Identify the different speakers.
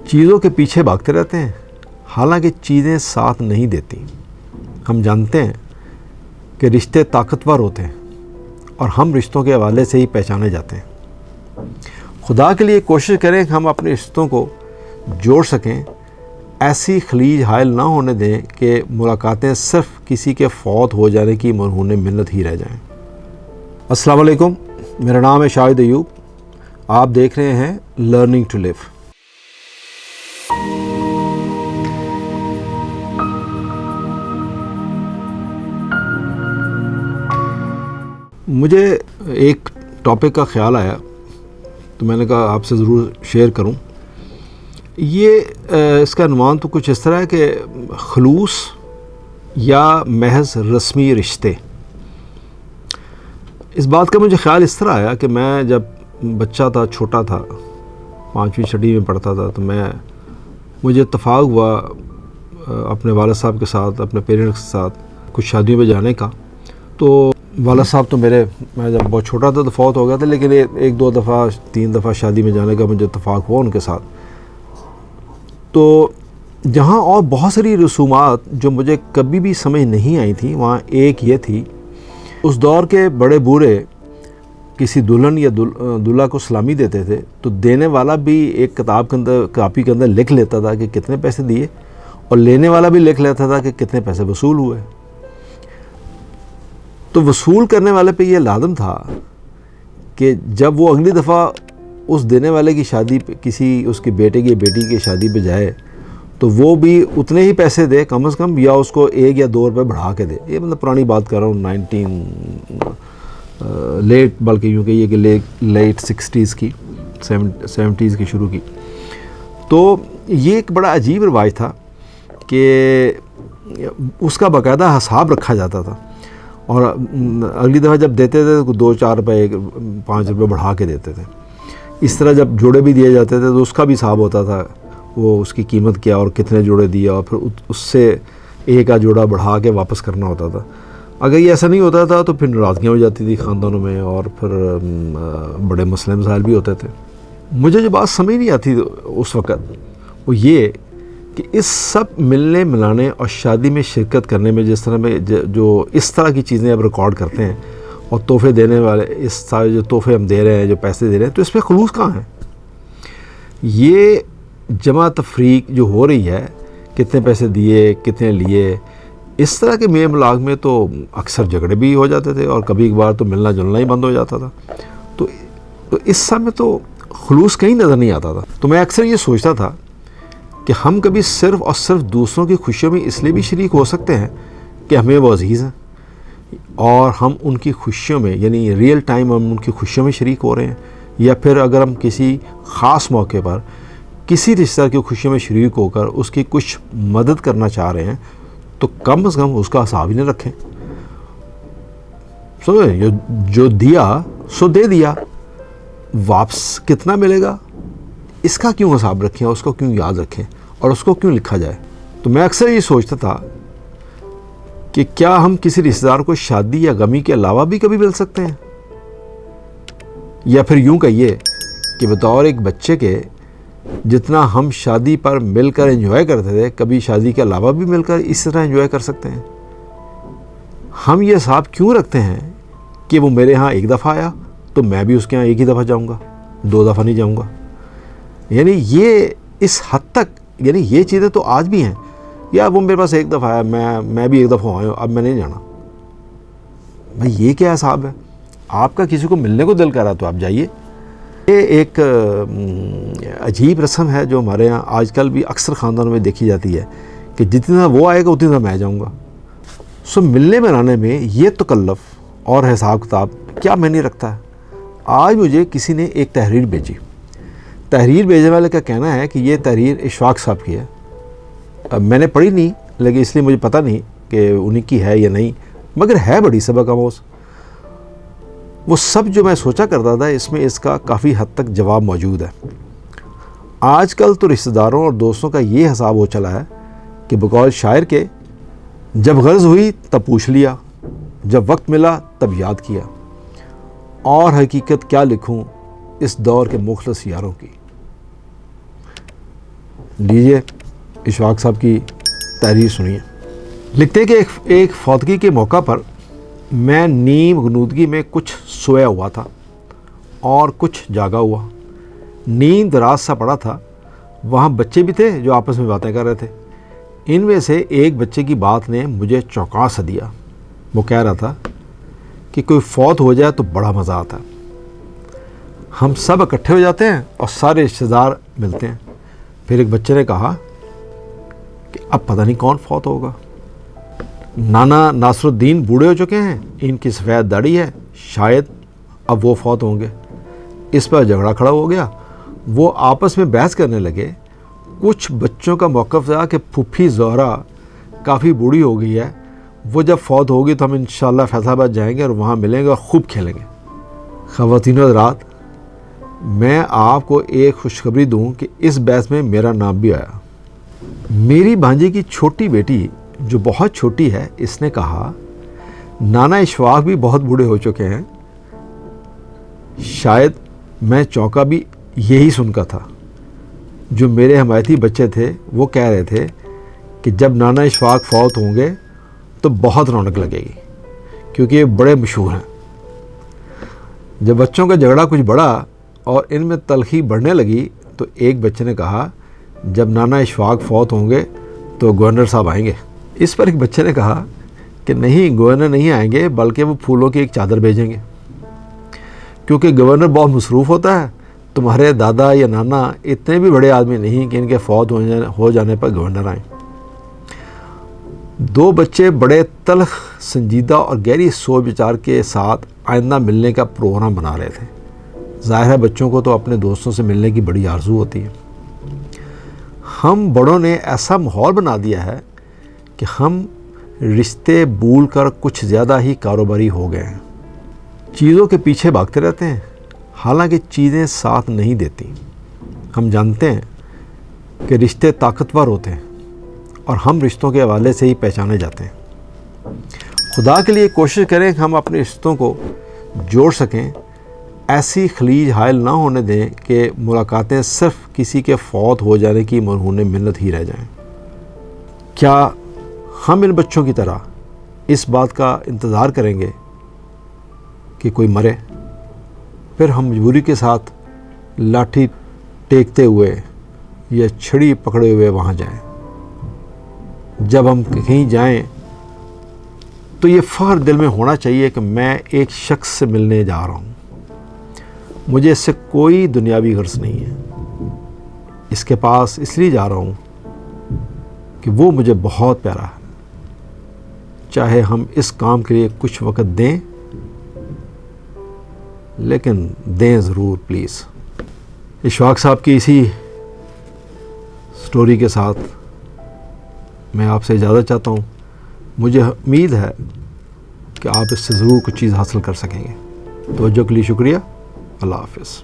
Speaker 1: چیزوں کے پیچھے بھاگتے رہتے ہیں، حالانکہ چیزیں ساتھ نہیں دیتی۔ ہم جانتے ہیں کہ رشتے طاقتور ہوتے ہیں اور ہم رشتوں کے حوالے سے ہی پہچانے جاتے ہیں۔ خدا کے لیے کوشش کریں کہ ہم اپنے رشتوں کو جوڑ سکیں، ایسی خلیج حائل نہ ہونے دیں کہ ملاقاتیں صرف کسی کے فوت ہو جانے کی مرہون منت ہی رہ جائیں۔ السلام علیکم، میرا نام ہے شاہد ایوب، آپ دیکھ رہے ہیں لرننگ ٹو لیو۔ مجھے ایک ٹاپک کا خیال آیا تو میں نے کہا آپ سے ضرور شیئر کروں۔ اس کا عنوان تو کچھ اس طرح ہے کہ خلوص یا محض رسمی رشتے۔ اس بات کا مجھے خیال اس طرح آیا کہ میں جب بچہ تھا، چھوٹا تھا، 5ویں 6ویں میں پڑھتا تھا، تو مجھے اتفاق ہوا اپنے والد صاحب کے ساتھ، اپنے پیرنٹس کے ساتھ کچھ شادیوں پہ جانے کا۔ تو والد صاحب تو میں جب بہت چھوٹا تھا تو فوت ہو گیا تھا، لیکن 1-2 دفعہ 3 دفعہ شادی میں جانے کا مجھے اتفاق ہوا ان کے ساتھ۔ تو جہاں اور بہت ساری رسومات جو مجھے کبھی بھی سمجھ نہیں آئی تھیں، وہاں ایک یہ تھی، اس دور کے بڑے بوڑھے کسی دلہن یا دلہا کو سلامی دیتے تھے تو دینے والا بھی ایک کاپی کے اندر لکھ لیتا تھا کہ کتنے پیسے دیے، اور لینے والا بھی لکھ لیتا تھا کہ کتنے پیسے وصول ہوئے۔ تو وصول کرنے والے پہ یہ لازم تھا کہ جب وہ اگلی دفعہ اس دینے والے کی شادی پہ، کسی اس کے بیٹے کی بیٹی کی شادی پہ جائے تو وہ بھی اتنے ہی پیسے دے کم از کم، یا اس کو 1 یا 2 روپے بڑھا کے دے۔ یہ مطلب پرانی بات کر رہا ہوں، بلکہ یوں کہیے کہ لیٹ 60s کی، 70s کی شروع کی۔ تو یہ ایک بڑا عجیب رواج تھا کہ اس کا باقاعدہ حساب رکھا جاتا تھا، اور اگلی دفعہ جب دیتے تھے تو 2-4 روپے 5 روپے بڑھا کے دیتے تھے۔ اس طرح جب جوڑے بھی دیے جاتے تھے تو اس کا بھی حساب ہوتا تھا، وہ اس کی قیمت کیا اور کتنے جوڑے دیے، اور پھر اس سے ایک آدھ جوڑا بڑھا کے واپس کرنا ہوتا تھا۔ اگر یہ ایسا نہیں ہوتا تھا تو پھر ناراضگیاں ہو جاتی تھی خاندانوں میں، اور پھر بڑے مسئلے مسائل بھی ہوتے تھے۔ مجھے جو بات سمجھ نہیں آتی اس وقت وہ یہ کہ اس سب ملنے ملانے اور شادی میں شرکت کرنے میں، جس طرح میں جو اس طرح کی چیزیں اب ریکارڈ کرتے ہیں اور تحفے دینے والے، اس سارے جو تحفے ہم دے رہے ہیں، جو پیسے دے رہے ہیں، تو اس میں خلوص کہاں ہے؟ یہ جمع تفریق جو ہو رہی ہے، کتنے پیسے دیے، کتنے لیے، اس طرح کے میل ملاق میں تو اکثر جھگڑے بھی ہو جاتے تھے، اور کبھی کبھار تو ملنا جلنا ہی بند ہو جاتا تھا۔ تو اس سب میں تو خلوص کہیں نظر نہیں آتا تھا۔ تو میں اکثر یہ سوچتا تھا کہ ہم کبھی صرف اور صرف دوسروں کی خوشیوں میں اس لیے بھی شریک ہو سکتے ہیں کہ ہمیں وہ عزیز ہیں، اور ہم ان کی خوشیوں میں، یعنی ریئل ٹائم ہم ان کی خوشیوں میں شریک ہو رہے ہیں، یا پھر اگر ہم کسی خاص موقع پر کسی رشتہ دار کی خوشیوں میں شریک ہو کر اس کی کچھ مدد کرنا چاہ رہے ہیں تو کم از کم اس کا حساب ہی نہ رکھیں۔ جو دیا سو دے دیا، واپس کتنا ملے گا اس کا کیوں حساب رکھیں، اور اس کو کیوں یاد رکھیں، اور اس کو کیوں لکھا جائے؟ تو میں اکثر یہ سوچتا تھا کہ کیا ہم کسی رشتہ دار کو شادی یا غمی کے علاوہ بھی کبھی مل سکتے ہیں؟ یا پھر یوں کہیے کہ بطور ایک بچے کے جتنا ہم شادی پر مل کر انجوائے کرتے تھے، کبھی شادی کے علاوہ بھی مل کر اس طرح انجوائے کر سکتے ہیں؟ ہم یہ حساب کیوں رکھتے ہیں کہ وہ میرے ہاں 1 دفعہ آیا تو میں بھی اس کے ہاں 1 ہی دفعہ جاؤں گا، 2 دفعہ نہیں جاؤں گا؟ یعنی یہ اس حد تک، یعنی یہ چیزیں تو آج بھی ہیں، یا وہ میرے پاس 1 دفعہ آیا، میں بھی 1 دفعہ آیا ہوں، اب میں نہیں جانا۔ بھائی یہ کیا حساب ہے؟ آپ کا کسی کو ملنے کو دل کر رہا تو آپ جائیے۔ یہ ایک عجیب رسم ہے جو ہمارے ہاں آج کل بھی اکثر خاندانوں میں دیکھی جاتی ہے کہ جتنا وہ آئے گا اتنی طرح میں جاؤں گا۔ ملنے ملانے میں یہ تکلف اور حساب کتاب کیا میں نہیں رکھتا ہے؟ آج مجھے کسی نے ایک تحریر بھیجی، تحریر بھیجنے والے کا کہنا ہے کہ یہ تحریر اشفاق صاحب کی ہے۔ میں نے پڑھی نہیں، لیکن اس لیے مجھے پتہ نہیں کہ انہیں کی ہے یا نہیں، مگر ہے بڑی سبق آموز۔ وہ سب جو میں سوچا کرتا تھا، اس میں اس کا کافی حد تک جواب موجود ہے۔ آج کل تو رشتہ داروں اور دوستوں کا یہ حساب ہو چلا ہے کہ بقول شاعر کے، جب غرض ہوئی تب پوچھ لیا، جب وقت ملا تب یاد کیا، اور حقیقت کیا لکھوں اس دور کے مخلص یاروں کی۔ لیجیے اشفاق صاحب کی تحریر سنیے۔ لکھتے ہیں کہ ایک فوتگی کے موقع پر میں نیم غنودگی میں کچھ سویا ہوا تھا اور کچھ جاگا ہوا۔ نیند دراز سا پڑا تھا، وہاں بچے بھی تھے جو آپس میں باتیں کر رہے تھے۔ ان میں سے ایک بچے کی بات نے مجھے چونکا سا دیا۔ وہ کہہ رہا تھا کہ کوئی فوت ہو جائے تو بڑا مزہ آتا ہے، ہم سب اکٹھے ہو جاتے ہیں اور سارے رشتہ دار ملتے ہیں۔ پھر ایک بچے نے کہا کہ اب پتہ نہیں کون فوت ہوگا، نانا ناصر الدین بوڑھے ہو چکے ہیں، ان کی سفید داڑھی ہے، شاید اب وہ فوت ہوں گے۔ اس پر جھگڑا کھڑا ہو گیا، وہ آپس میں بحث کرنے لگے۔ کچھ بچوں کا موقف تھا کہ پھوپھی زہرا کافی بوڑھی ہو گئی ہے، وہ جب فوت ہوگی تو ہم انشاءاللہ فیصل آباد جائیں گے اور وہاں ملیں گے اور خوب کھیلیں گے۔ خواتین و حضرات، میں آپ کو ایک خوشخبری دوں کہ اس بحث میں میرا نام بھی آیا۔ میری بھانجی کی چھوٹی بیٹی جو بہت چھوٹی ہے، اس نے کہا نانا اشفاق بھی بہت بوڑھے ہو چکے ہیں۔ شاید میں چونکا بھی یہی سن کر تھا۔ جو میرے حمایتی بچے تھے وہ کہہ رہے تھے کہ جب نانا اشفاق فوت ہوں گے تو بہت رونق لگے گی، کیونکہ یہ بڑے مشہور ہیں۔ جب بچوں کا جھگڑا کچھ بڑھا اور ان میں تلخی بڑھنے لگی تو ایک بچے نے کہا جب نانا اشفاق فوت ہوں گے تو گورنر صاحب آئیں گے۔ اس پر ایک بچے نے کہا کہ نہیں، گورنر نہیں آئیں گے، بلکہ وہ پھولوں کی ایک چادر بھیجیں گے، کیونکہ گورنر بہت مصروف ہوتا ہے۔ تمہارے دادا یا نانا اتنے بھی بڑے آدمی نہیں کہ ان کے فوت ہو جانے پر گورنر آئیں۔ دو بچے بڑے تلخ، سنجیدہ اور گہری سوچ بچار کے ساتھ آئندہ ملنے کا پروگرام بنا رہے تھے۔ ظاہر ہے بچوں کو تو اپنے دوستوں سے ملنے کی بڑی آرزو ہوتی ہے۔ ہم بڑوں نے ایسا ماحول بنا دیا ہے کہ ہم رشتے بھول کر کچھ زیادہ ہی کاروباری ہو گئے ہیں، چیزوں کے پیچھے بھاگتے رہتے ہیں، حالانکہ چیزیں ساتھ نہیں دیتی۔ ہم جانتے ہیں کہ رشتے طاقتور ہوتے ہیں اور ہم رشتوں کے حوالے سے ہی پہچانے جاتے ہیں۔ خدا کے لیے کوشش کریں کہ ہم اپنے رشتوں کو جوڑ سکیں، ایسی خلیج حائل نہ ہونے دیں کہ ملاقاتیں صرف کسی کے فوت ہو جانے کی مرہون منت ہی رہ جائیں۔ کیا ہم ان بچوں کی طرح اس بات کا انتظار کریں گے کہ کوئی مرے، پھر ہم مجبوری کے ساتھ لاٹھی ٹیکتے ہوئے یا چھڑی پکڑے ہوئے وہاں جائیں؟ جب ہم کہیں جائیں تو یہ فخر دل میں ہونا چاہیے کہ میں ایک شخص سے ملنے جا رہا ہوں، مجھے اس سے کوئی دنیاوی غرض نہیں ہے، اس کے پاس اس لیے جا رہا ہوں کہ وہ مجھے بہت پیارا ہے، چاہے ہم اس کام کے لیے کچھ وقت دیں، لیکن دیں ضرور پلیز۔ اشفاق صاحب کی اسی سٹوری کے ساتھ میں آپ سے اجازت چاہتا ہوں۔ مجھے امید ہے کہ آپ اس سے ضرور کچھ چیز حاصل کر سکیں گے۔ توجہ کے لیے شکریہ۔ اللہ حافظ۔